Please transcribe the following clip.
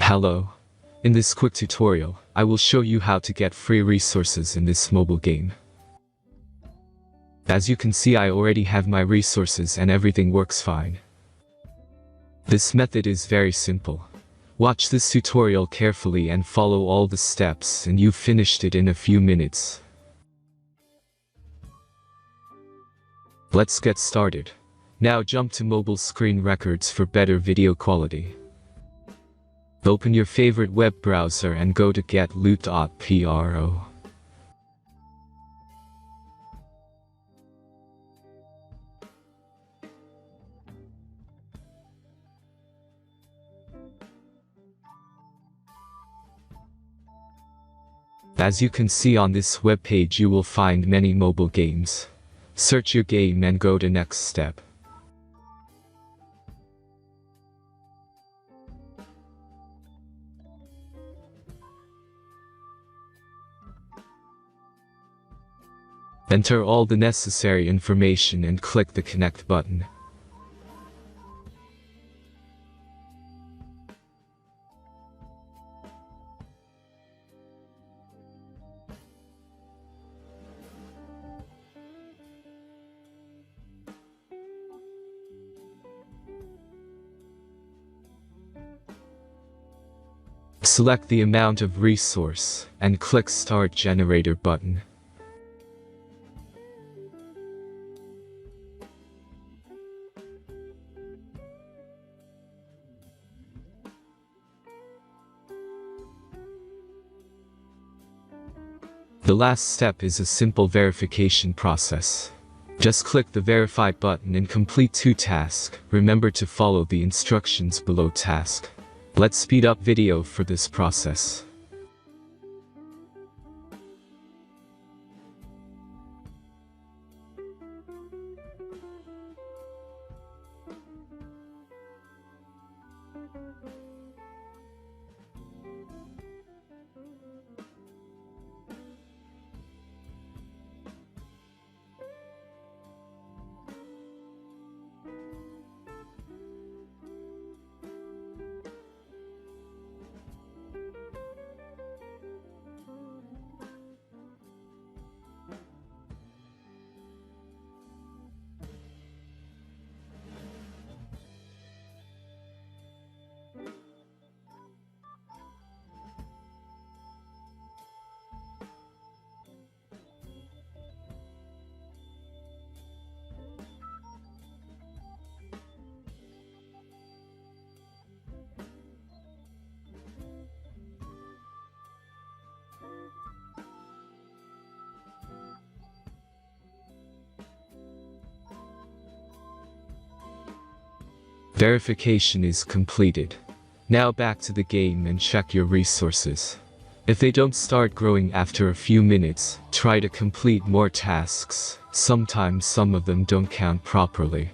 Hello. In this quick tutorial, I will show you how to get free resources in this mobile game. As you can see, I already have my resources and everything works fine. This method is very simple. Watch this tutorial carefully and follow all the steps and you've finished it in a few minutes. Let's get started. Now jump to mobile screen records for better video quality. Open your favorite web browser and go to getloot.pro. As you can see on this web page, you will find many mobile games. Search your game and go to next step. Enter all the necessary information and click the connect button. Select the amount of resource and click Start Generator button. The last step is a simple verification process. Just click the Verify button and complete 2 tasks. Remember to follow the instructions below task. Let's speed up video for this process. Verification is completed. Now back to the game and check your resources. If they don't start growing after a few minutes, try to complete more tasks. Sometimes some of them don't count properly.